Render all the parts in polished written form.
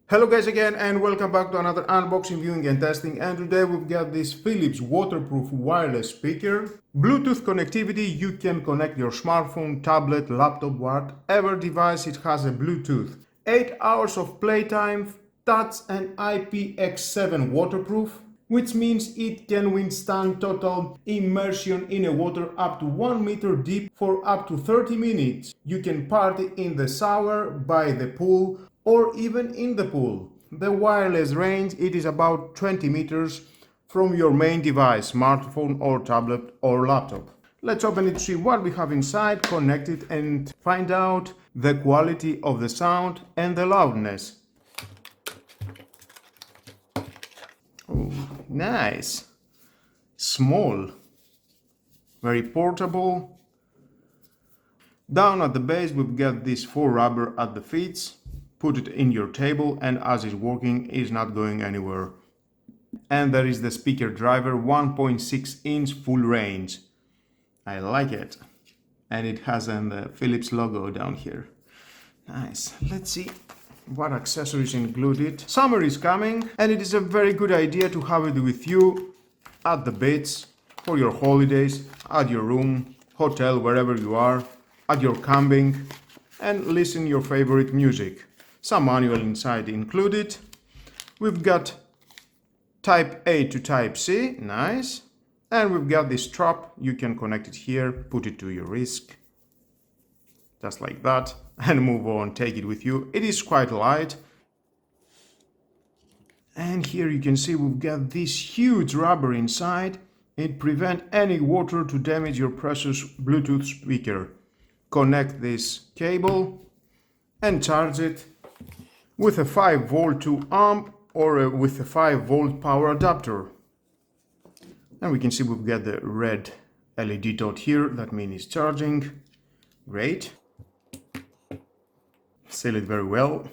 Hello guys again and welcome back to another unboxing, viewing and testing, and today we've got this Philips waterproof wireless speaker. Bluetooth connectivity, you can connect your smartphone, tablet, laptop, whatever device it has a Bluetooth. 8 hours of playtime, TAS and IPX7 waterproof, which means it can withstand total immersion in a water up to 1 meter deep for up to 30 minutes. You can party in the shower, by the pool, or even in the pool. The wireless range, it is about 20 meters from your main device, smartphone or tablet or laptop. Let's open it to see what we have inside, connect it and find out the quality of the sound and the loudness. Oh, nice. Small. Very portable. Down at the base we've got this faux rubber at the feet. Put it in your table and as it's working, it's not going anywhere. And there is the speaker driver, 1.6 inch full range. I like it. And it has the Philips logo down here. Nice. Let's see what accessories included. Summer is coming and it is a very good idea to have it with you at the beach, for your holidays, at your room, hotel, wherever you are, at your camping, and listen your favorite music. Some manual inside included. We've got type A to type C, nice. And we've got this strap, you can connect it here, put it to your wrist, just like that, and move on, take it with you. It is quite light. And here you can see we've got this huge rubber inside. It prevents any water to damage your precious Bluetooth speaker. Connect this cable and charge it with a 5 volt 2 amp or with a 5 volt power adapter. And we can see we've got the red LED dot here, that means it's charging. Great. Seal it very well.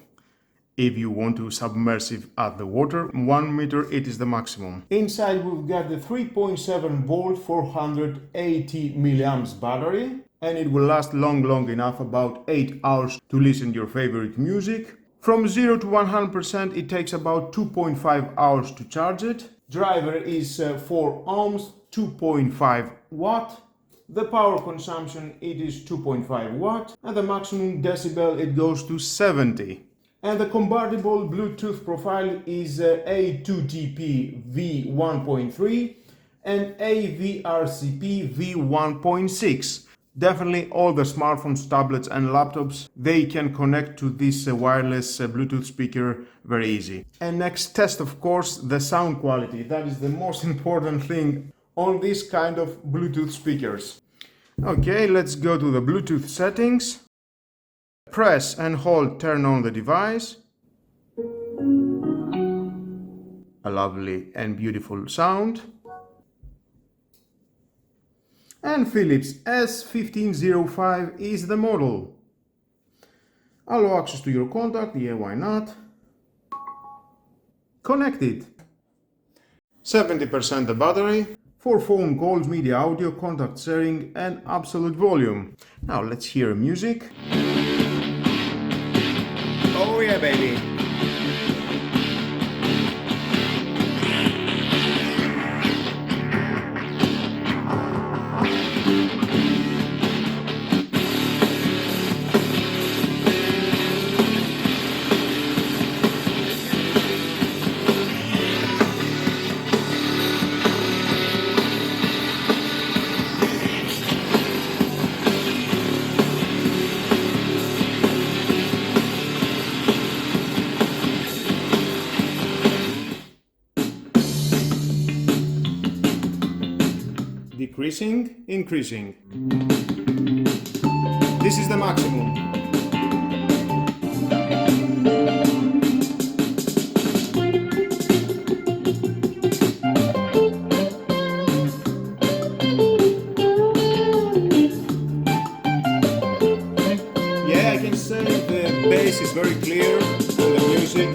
If you want to submersive at the water, 1 meter it is the maximum. Inside we've got the 3.7 volt 480 milliamps battery, and it will last long enough, about 8 hours, to listen to your favorite music. From 0 to 100% it takes about 2.5 hours to charge it. Driver is 4 ohms, 2.5 watt. The power consumption, it is 2.5 watt, and the maximum decibel it goes to 70. And the compatible Bluetooth profile is A2TP V1.3 and AVRCP V1.6. Definitely all the smartphones, tablets and laptops, they can connect to this wireless Bluetooth speaker very easy. And next, test of course the sound quality. That is the most important thing on this kind of Bluetooth speakers. Okay, let's go to the Bluetooth settings. Press and hold, turn on the device. A lovely and beautiful sound. And Philips S1505 is the model. Allow access to your contact, yeah, why not? Connected. 70% the battery. For phone calls, media, audio, contact sharing and absolute volume. Now let's hear music. Oh yeah, baby. Decreasing, increasing. This is the maximum. Yeah, I can say the bass is very clear and the music,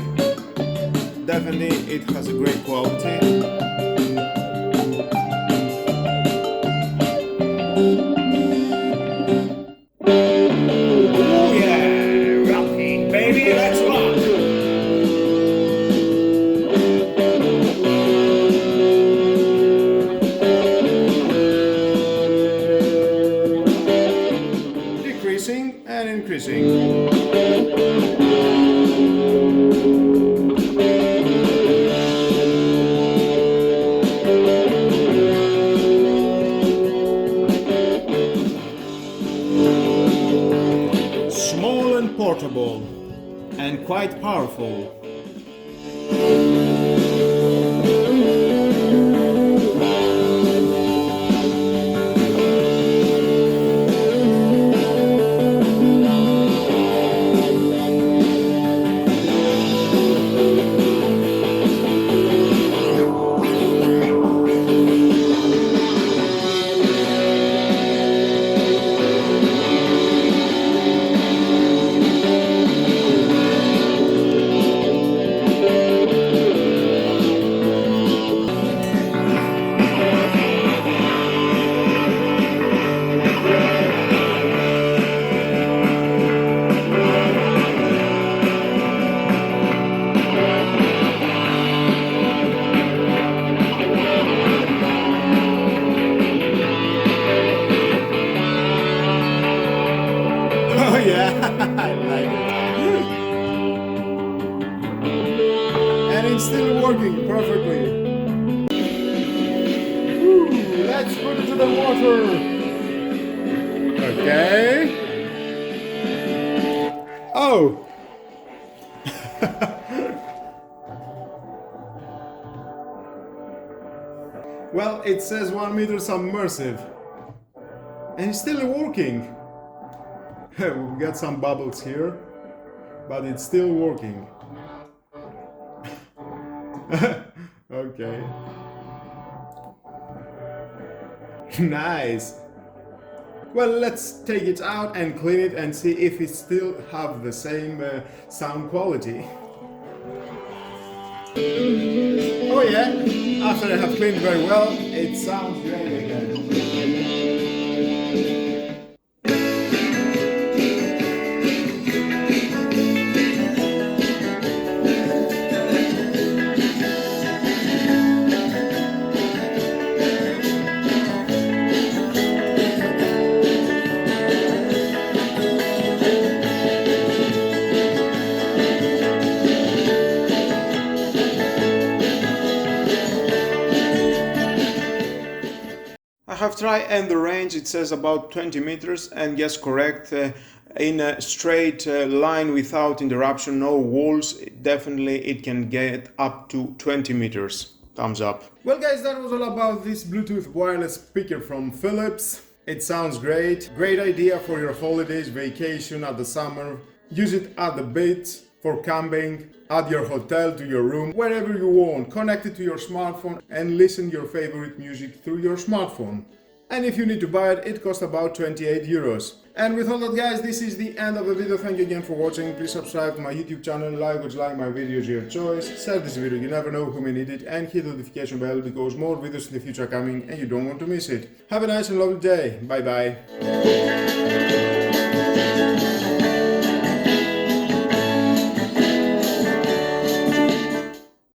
definitely it has a great quality. Oh yeah, rocking baby, let's rock! quite powerful. Oh yeah, I like it. And it's still working perfectly. Woo, let's put it to the water. Okay. Oh. Well, it says 1 meter submersive. And it's still working. We've got some bubbles here, but it's still working. Okay. Nice. Well, let's take it out and clean it and see if it still have the same sound quality. Oh yeah, after I have cleaned very well, it sounds great again. I have tried, and the range it says about 20 meters, and yes, correct, in a straight line without interruption, no walls, definitely it can get up to 20 meters. Thumbs up. Well guys, that was all about this Bluetooth wireless speaker from Philips. It sounds great. Great idea for your holidays, vacation, at the summer. Use it at the beach, for camping, at your hotel, to your room, wherever you want. Connect it to your smartphone and listen your favorite music through your smartphone. And if you need to buy it, it costs about 28 euros. And with all that guys, this is the end of the video. Thank you again for watching. Please subscribe to my YouTube channel, like my videos, your choice. Share this video, you never know who may need it, and hit the notification bell because more videos in the future are coming and you don't want to miss it. Have a nice and lovely day. Bye bye.